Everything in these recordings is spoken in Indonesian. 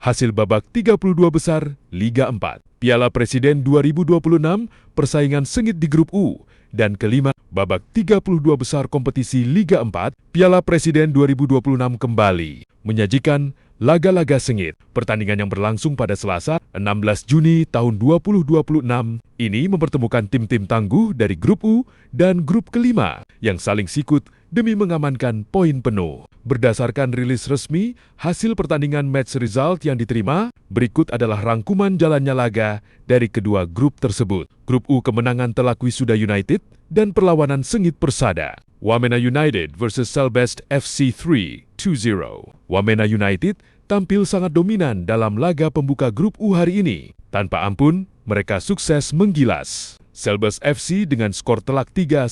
Hasil babak 32 besar Liga 4. Piala Presiden 2026 persaingan sengit di grup U. Dan kelima, babak 32 besar kompetisi Liga 4, Piala Presiden 2026 kembali menyajikan laga-laga sengit. Pertandingan yang berlangsung pada Selasa, 16 Juni tahun 2026 ini mempertemukan tim-tim tangguh dari grup U dan grup kelima yang saling sikut demi mengamankan poin penuh. Berdasarkan rilis resmi, hasil pertandingan match result yang diterima, berikut adalah rangkuman jalannya laga dari kedua grup tersebut. Grup U kemenangan telak Wisuda United dan perlawanan sengit Persada. Wamena United versus Selbest FC 3-2-0. Wamena United tampil sangat dominan dalam laga pembuka grup U hari ini. Tanpa ampun, mereka sukses menggilas Selbest FC dengan skor telak 3-0.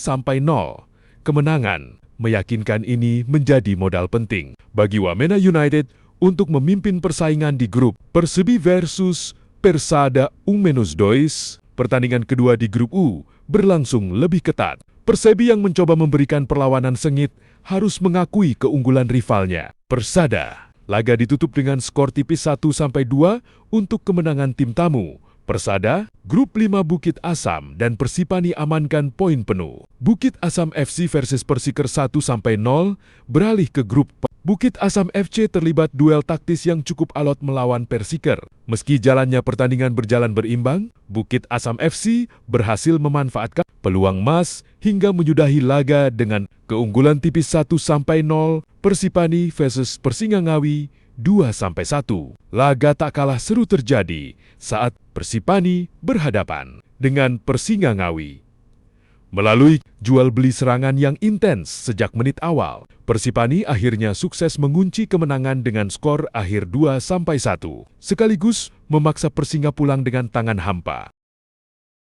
Kemenangan meyakinkan ini menjadi modal penting bagi Wamena United untuk memimpin persaingan di grup. Persebi versus Persada -2. Pertandingan kedua di grup U berlangsung lebih ketat. Persebi yang mencoba memberikan perlawanan sengit harus mengakui keunggulan rivalnya. Persada, laga ditutup dengan skor tipis 1-2 untuk kemenangan tim tamu. Persada, grup 5 Bukit Asam dan Persipani amankan poin penuh. Bukit Asam FC versus Persiker 1-0 beralih ke grup. Bukit Asam FC terlibat duel taktis yang cukup alot melawan Persiker. Meski jalannya pertandingan berjalan berimbang, Bukit Asam FC berhasil memanfaatkan peluang emas hingga menyudahi laga dengan keunggulan tipis 1-0. Persipani versus Persingangawi 2-1. Laga tak kalah seru terjadi saat Persipani berhadapan dengan Persingangawi. Melalui jual beli serangan yang intens sejak menit awal, Persipani akhirnya sukses mengunci kemenangan dengan skor akhir 2-1, sekaligus memaksa Persinga pulang dengan tangan hampa.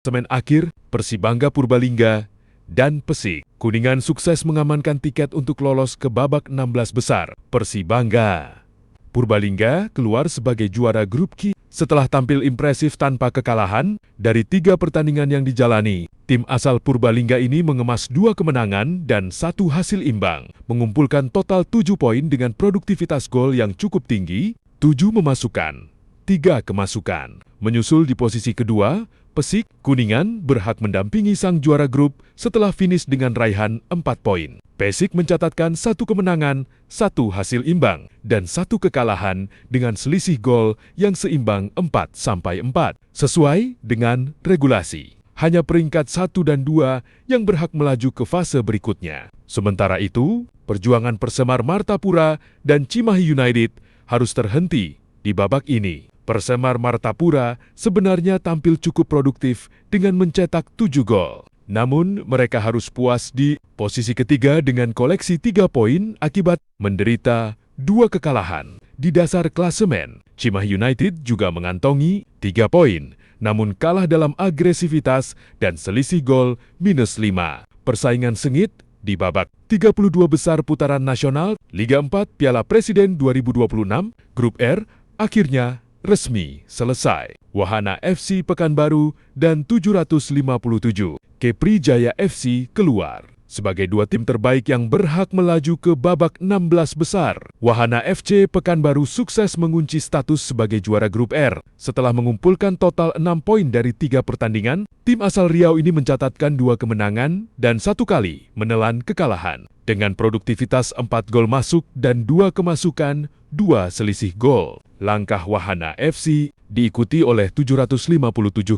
Semen akhir, Persibangga Purbalingga dan Pesik. Kuningan sukses mengamankan tiket untuk lolos ke babak 16 besar. Persibangga Purbalingga keluar sebagai juara grup Q. Setelah tampil impresif tanpa kekalahan dari 3 pertandingan yang dijalani, tim asal Purbalingga ini mengemas 2 kemenangan dan 1 hasil imbang, mengumpulkan total 7 poin dengan produktivitas gol yang cukup tinggi, 7 memasukkan, 3 kemasukan. Menyusul di posisi kedua, Pesik, Kuningan berhak mendampingi sang juara grup setelah finish dengan raihan 4 poin. Pesik mencatatkan 1 kemenangan, 1 hasil imbang, dan 1 kekalahan dengan selisih gol yang seimbang 4-4, sesuai dengan regulasi. Hanya peringkat 1 dan 2 yang berhak melaju ke fase berikutnya. Sementara itu, perjuangan Persemar Martapura dan Cimahi United harus terhenti di babak ini. Persemar Martapura sebenarnya tampil cukup produktif dengan mencetak 7 gol. Namun, mereka harus puas di posisi ketiga dengan koleksi 3 poin akibat menderita 2 kekalahan. Di dasar klasemen, Cimahi United juga mengantongi 3 poin, namun kalah dalam agresivitas dan selisih gol -5. Persaingan sengit di babak 32 besar putaran nasional Liga 4 Piala Presiden 2026, Grup R, akhirnya resmi selesai. Wahana FC Pekanbaru dan 757 Kepri Jaya FC keluar sebagai 2 tim terbaik yang berhak melaju ke babak 16 besar. Wahana FC Pekanbaru sukses mengunci status sebagai juara grup R setelah mengumpulkan total 6 poin dari 3 pertandingan. Tim asal Riau ini mencatatkan 2 kemenangan dan 1 kali menelan kekalahan. Dengan produktivitas 4 gol masuk dan 2 kemasukan, 2 selisih gol. Langkah Wahana FC diikuti oleh 757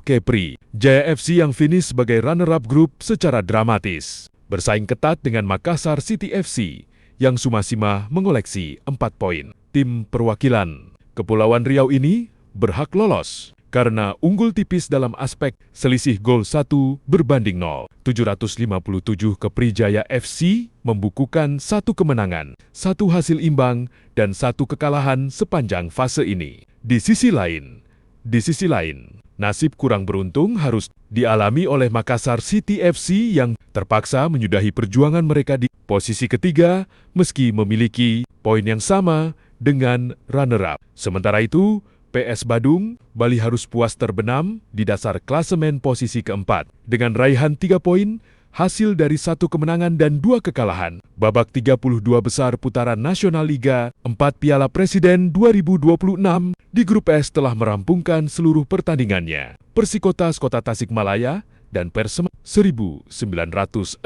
Kepri Jaya FC yang finish sebagai runner-up grup secara dramatis. Bersaing ketat dengan Makassar City FC yang suma-sima mengoleksi 4 poin. Tim perwakilan Kepulauan Riau ini berhak lolos karena unggul tipis dalam aspek selisih gol 1 berbanding 0. 757 Kepri Jaya FC membukukan 1 kemenangan, 1 hasil imbang, dan 1 kekalahan sepanjang fase ini. Di sisi lain, nasib kurang beruntung harus dialami oleh Makassar City FC yang terpaksa menyudahi perjuangan mereka di posisi ketiga meski memiliki poin yang sama dengan runner-up. Sementara itu, PS Badung, Bali harus puas terbenam di dasar klasemen posisi keempat. Dengan raihan 3 poin, hasil dari 1 kemenangan dan 2 kekalahan. Babak 32 besar putaran Nasional Liga 4 Piala Presiden 2026 di grup S telah merampungkan seluruh pertandingannya. Persikota Kota Tasikmalaya dan Persema 1960.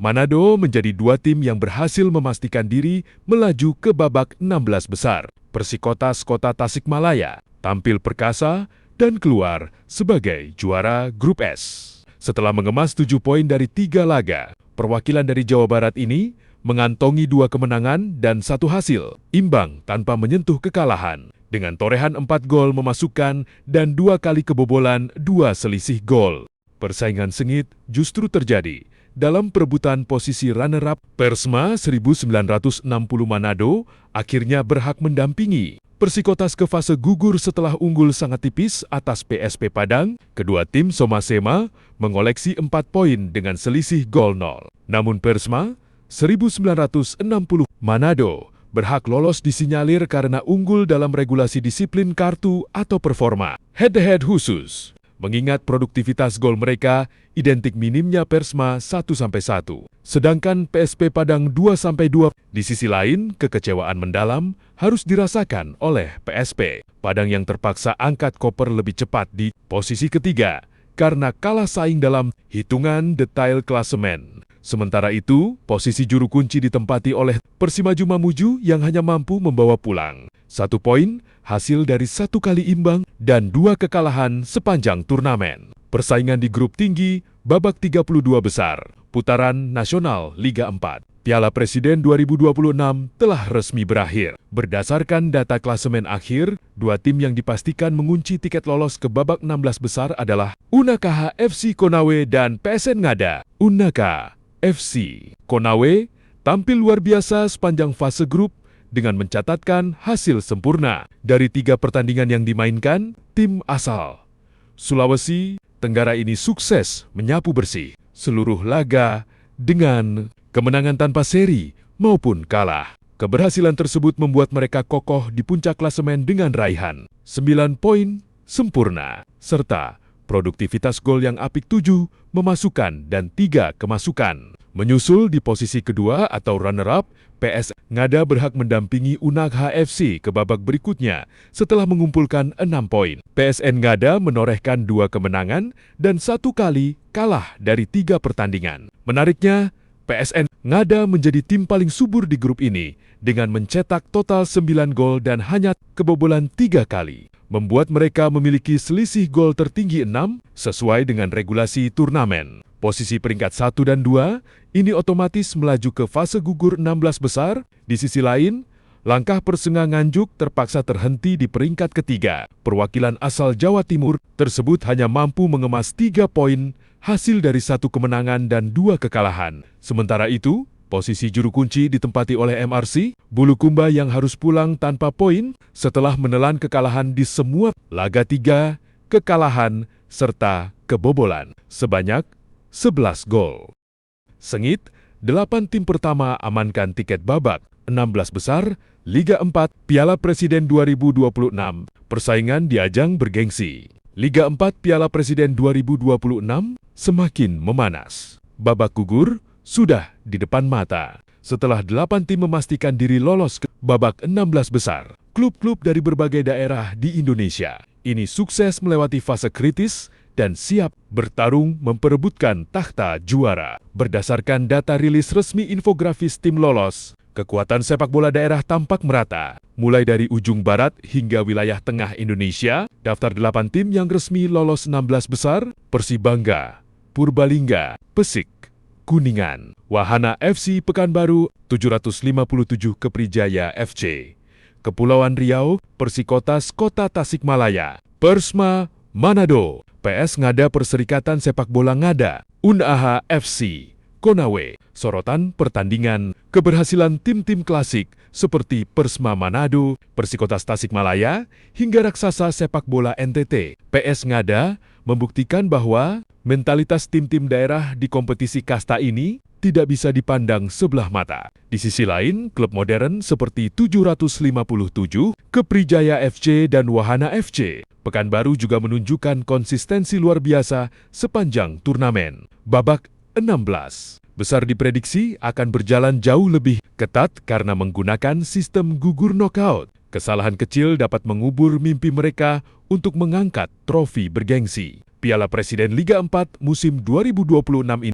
Manado menjadi 2 tim yang berhasil memastikan diri melaju ke babak 16 besar. Persikota Kota Tasikmalaya tampil perkasa dan keluar sebagai juara grup S. Setelah mengemas 7 poin dari 3 laga, perwakilan dari Jawa Barat ini mengantongi 2 kemenangan dan 1 hasil imbang tanpa menyentuh kekalahan. Dengan torehan 4 gol memasukkan dan 2 kali kebobolan 2 selisih gol. Persaingan sengit justru terjadi dalam perebutan posisi runner-up. Persma 1960 Manado akhirnya berhak mendampingi Persikotas ke fase gugur setelah unggul sangat tipis atas PSP Padang. Kedua tim Somasema mengoleksi 4 poin dengan selisih gol 0. Namun Persma 1960 Manado berhak lolos disinyalir karena unggul dalam regulasi disiplin kartu atau performa head-to-head khusus. Mengingat produktivitas gol mereka identik minimnya Persma 1-1, sedangkan PSP Padang 2-2. Di sisi lain, kekecewaan mendalam harus dirasakan oleh PSP Padang yang terpaksa angkat koper lebih cepat di posisi ketiga karena kalah saing dalam hitungan detail klasemen. Sementara itu, posisi juru kunci ditempati oleh Persimaju Mamuju yang hanya mampu membawa pulang 1 poin hasil dari 1 kali imbang dan 2 kekalahan sepanjang turnamen. Persaingan di grup tinggi babak 32 besar putaran nasional Liga 4 Piala Presiden 2026 telah resmi berakhir. Berdasarkan data klasemen akhir, 2 tim yang dipastikan mengunci tiket lolos ke babak 16 besar adalah Unaka FC Konawe dan PSN Ngada. Unaka FC Konawe tampil luar biasa sepanjang fase grup dengan mencatatkan hasil sempurna. Dari 3 pertandingan yang dimainkan, tim asal Sulawesi Tenggara ini sukses menyapu bersih seluruh laga dengan kemenangan tanpa seri maupun kalah. Keberhasilan tersebut membuat mereka kokoh di puncak klasemen dengan raihan 9 poin sempurna, serta produktivitas gol yang apik 7 memasukkan dan 3 kemasukan. Menyusul di posisi kedua atau runner-up, PS Ngada berhak mendampingi Unaka FC ke babak berikutnya setelah mengumpulkan 6 poin. PSN Ngada menorehkan 2 kemenangan dan 1 kali kalah dari 3 pertandingan. Menariknya, PSN Ngada menjadi tim paling subur di grup ini dengan mencetak total 9 gol dan hanya kebobolan 3 kali. Membuat mereka memiliki selisih gol tertinggi 6 sesuai dengan regulasi turnamen. Posisi peringkat 1 dan 2 ini otomatis melaju ke fase gugur 16 besar. Di sisi lain, langkah Persenga Nganjuk terpaksa terhenti di peringkat ketiga. Perwakilan asal Jawa Timur tersebut hanya mampu mengemas 3 poin hasil dari 1 kemenangan dan 2 kekalahan. Sementara itu, posisi juru kunci ditempati oleh MRC Bulukumba yang harus pulang tanpa poin setelah menelan kekalahan di semua laga 3, kekalahan, serta kebobolan sebanyak 11 gol. Sengit, 8 tim pertama amankan tiket babak 16 besar Liga 4 Piala Presiden 2026. Persaingan di ajang bergengsi Liga 4 Piala Presiden 2026 semakin memanas. Babak gugur sudah di depan mata. Setelah 8 tim memastikan diri lolos ke babak 16 besar, klub-klub dari berbagai daerah di Indonesia ini sukses melewati fase kritis dan siap bertarung memperebutkan takhta juara. Berdasarkan data rilis resmi infografis tim lolos, kekuatan sepak bola daerah tampak merata. Mulai dari ujung barat hingga wilayah tengah Indonesia, daftar 8 tim yang resmi lolos 16 besar: Persibangga, Purbalingga, Pesik, Kuningan, Wahana FC Pekanbaru, 757 Keprijaya FC, Kepulauan Riau, Persikotas Kota Tasikmalaya, Persma Manado, PS Ngada Perserikatan Sepak Bola Ngada, Unaha FC, Konawe. Sorotan pertandingan keberhasilan tim-tim klasik seperti Persma Manado, Persikotas Tasikmalaya, hingga raksasa sepak bola NTT. PS Ngada membuktikan bahwa mentalitas tim-tim daerah di kompetisi kasta ini tidak bisa dipandang sebelah mata. Di sisi lain, klub modern seperti 757, Keprijaya FC, dan Wahana FC Pekanbaru juga menunjukkan konsistensi luar biasa sepanjang turnamen. Babak 16. Besar diprediksi akan berjalan jauh lebih ketat karena menggunakan sistem gugur knockout. Kesalahan kecil dapat mengubur mimpi mereka untuk mengangkat trofi bergengsi. Piala Presiden Liga 4 musim 2026 ini